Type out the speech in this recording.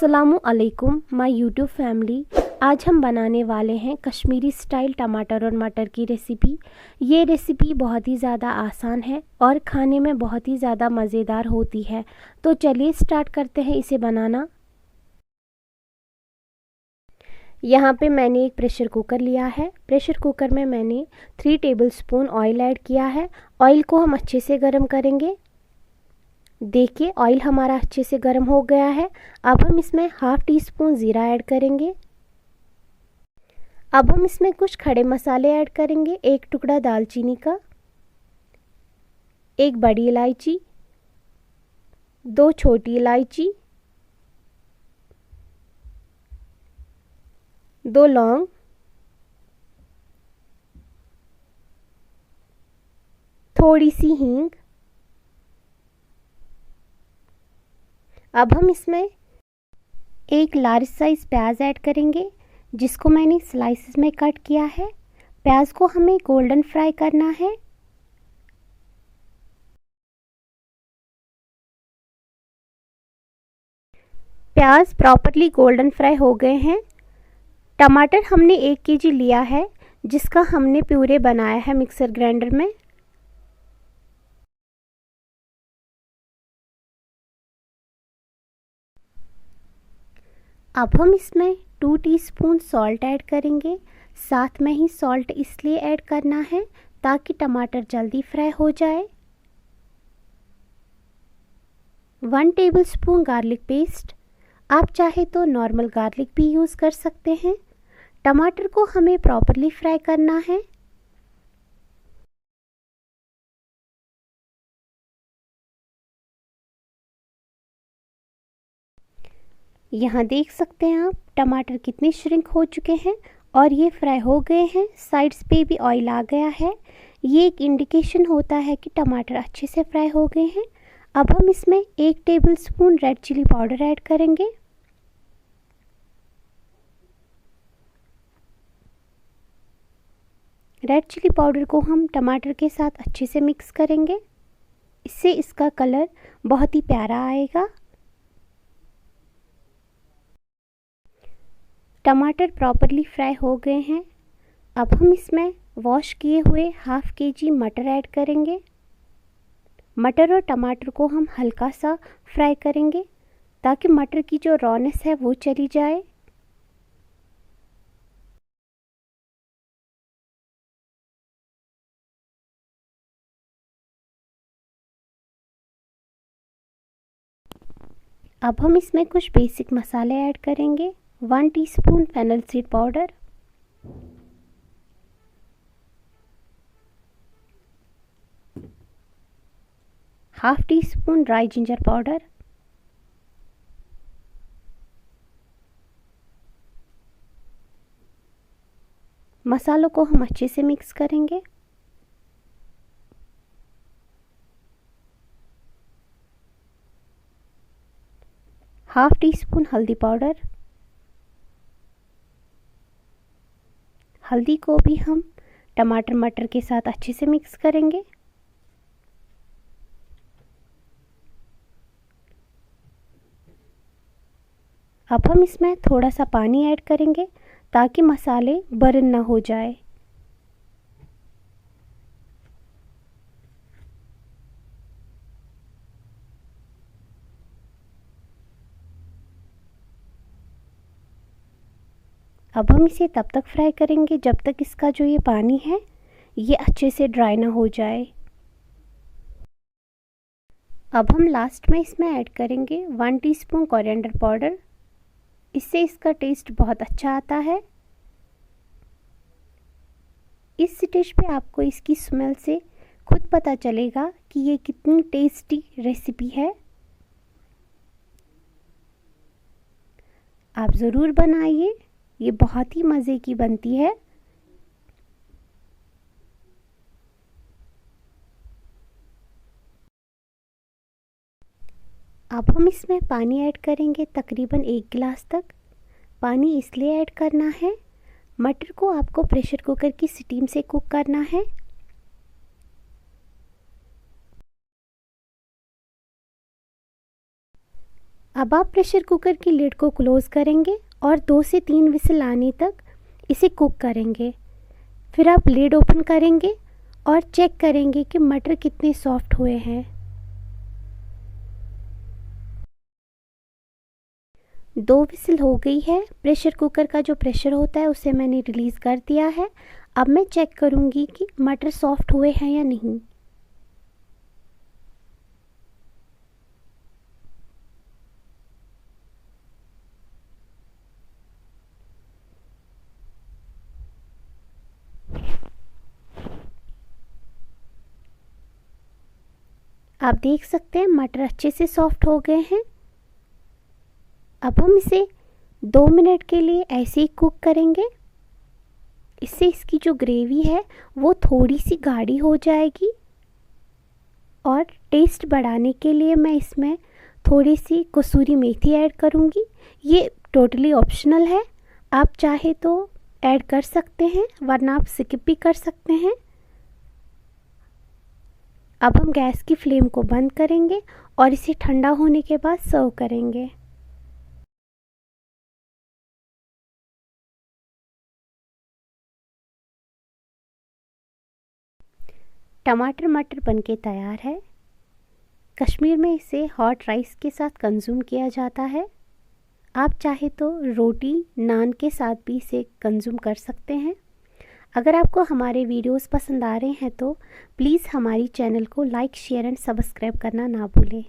अस्सलामु अलैकुम my YouTube family. आज हम बनाने वाले हैं कश्मीरी स्टाइल टमाटर और मटर की रेसिपी। ये रेसिपी बहुत ही ज़्यादा आसान है और खाने में बहुत ही ज़्यादा मज़ेदार होती है। तो चलिए स्टार्ट करते हैं इसे बनाना। यहाँ पे मैंने एक प्रेशर कुकर लिया है। प्रेशर कुकर में मैंने 3 टेबलस्पून ऑयल ऐड किया है। ऑयल को हम अच्छे से गर्म करेंगे। देखिए ऑयल हमारा अच्छे से गर्म हो गया है। अब हम इसमें हाफ टी स्पून ज़ीरा ऐड करेंगे। अब हम इसमें कुछ खड़े मसाले ऐड करेंगे। एक टुकड़ा दालचीनी का, एक बड़ी इलायची, 2 छोटी इलायची, 2 लौंग, थोड़ी सी हींग। अब हम इसमें एक लार्ज साइज प्याज ऐड करेंगे जिसको मैंने स्लाइसेस में कट किया है। प्याज को हमें गोल्डन फ्राई करना है। प्याज प्रॉपर्ली गोल्डन फ्राई हो गए हैं। टमाटर हमने 1 केजी लिया है जिसका हमने प्यूरे बनाया है मिक्सर ग्राइंडर में। अब हम इसमें 2 टीस्पून सॉल्ट ऐड करेंगे। साथ में ही सॉल्ट इसलिए ऐड करना है ताकि टमाटर जल्दी फ्राई हो जाए। 1 टेबलस्पून गार्लिक पेस्ट। आप चाहे तो नॉर्मल गार्लिक भी यूज़ कर सकते हैं। टमाटर को हमें प्रॉपर्ली फ्राई करना है। यहाँ देख सकते हैं आप टमाटर कितने श्रिंक हो चुके हैं और ये फ्राई हो गए हैं। साइड्स पे भी ऑयल आ गया है। ये एक इंडिकेशन होता है कि टमाटर अच्छे से फ्राई हो गए हैं। अब हम इसमें 1 tablespoon red chilli powder add करेंगे। रेड चिली पाउडर को हम टमाटर के साथ अच्छे से मिक्स करेंगे। इससे इसका कलर बहुत ही प्यारा आएगा। टमाटर प्रॉपर्ली फ्राई हो गए हैं। अब हम इसमें वॉश किए हुए हाफ केजी मटर ऐड करेंगे। मटर और टमाटर को हम हल्का सा फ्राई करेंगे ताकि मटर की जो रॉनेस है वो चली जाए। अब हम इसमें कुछ बेसिक मसाले ऐड करेंगे। 1 teaspoon fennel seed powder, half teaspoon dry ginger powder, मसालों को हम अच्छे से मिक्स करेंगे। हाफ टी स्पून हल्दी पाउडर। हल्दी को भी हम टमाटर मटर के साथ अच्छे से मिक्स करेंगे। अब हम इसमें थोड़ा सा पानी ऐड करेंगे ताकि मसाले बर्न ना हो जाए। अब हम इसे तब तक फ्राई करेंगे जब तक इसका जो ये पानी है ये अच्छे से ड्राई ना हो जाए। अब हम लास्ट में इसमें ऐड करेंगे 1 टीस्पून कोरिएंडर पाउडर। इससे इसका टेस्ट बहुत अच्छा आता है। इस स्टेज पे आपको इसकी स्मेल से खुद पता चलेगा कि ये कितनी टेस्टी रेसिपी है। आप ज़रूर बनाइए, ये बहुत ही मज़े की बनती है। अब हम इसमें पानी ऐड करेंगे तकरीबन 1 गिलास तक। पानी इसलिए ऐड करना है, मटर को आपको प्रेशर कुकर की स्टीम से कुक करना है। अब आप प्रेशर कुकर की लिड को क्लोज़ करेंगे और 2 से 3 विसल आने तक इसे कुक करेंगे। फिर आप लिड ओपन करेंगे और चेक करेंगे कि मटर कितने सॉफ्ट हुए हैं। 2 विसल हो गई है। प्रेशर कुकर का जो प्रेशर होता है उसे मैंने रिलीज़ कर दिया है। अब मैं चेक करूँगी कि मटर सॉफ्ट हुए हैं या नहीं। आप देख सकते हैं मटर अच्छे से सॉफ्ट हो गए हैं। अब हम इसे 2 मिनट के लिए ऐसे ही कुक करेंगे। इससे इसकी जो ग्रेवी है वो थोड़ी सी गाढ़ी हो जाएगी और टेस्ट बढ़ाने के लिए मैं इसमें थोड़ी सी कसूरी मेथी ऐड करूँगी। ये टोटली ऑप्शनल है, आप चाहे तो ऐड कर सकते हैं वरना आप स्किप भी कर सकते हैं। अब हम गैस की फ्लेम को बंद करेंगे और इसे ठंडा होने के बाद सर्व करेंगे। टमाटर मटर बनके तैयार है। कश्मीर में इसे हॉट राइस के साथ कंज्यूम किया जाता है। आप चाहे तो रोटी नान के साथ भी इसे कंज्यूम कर सकते हैं। अगर आपको हमारे वीडियोस पसंद आ रहे हैं तो प्लीज़ हमारी चैनल को लाइक शेयर एंड सब्सक्राइब करना ना भूलें।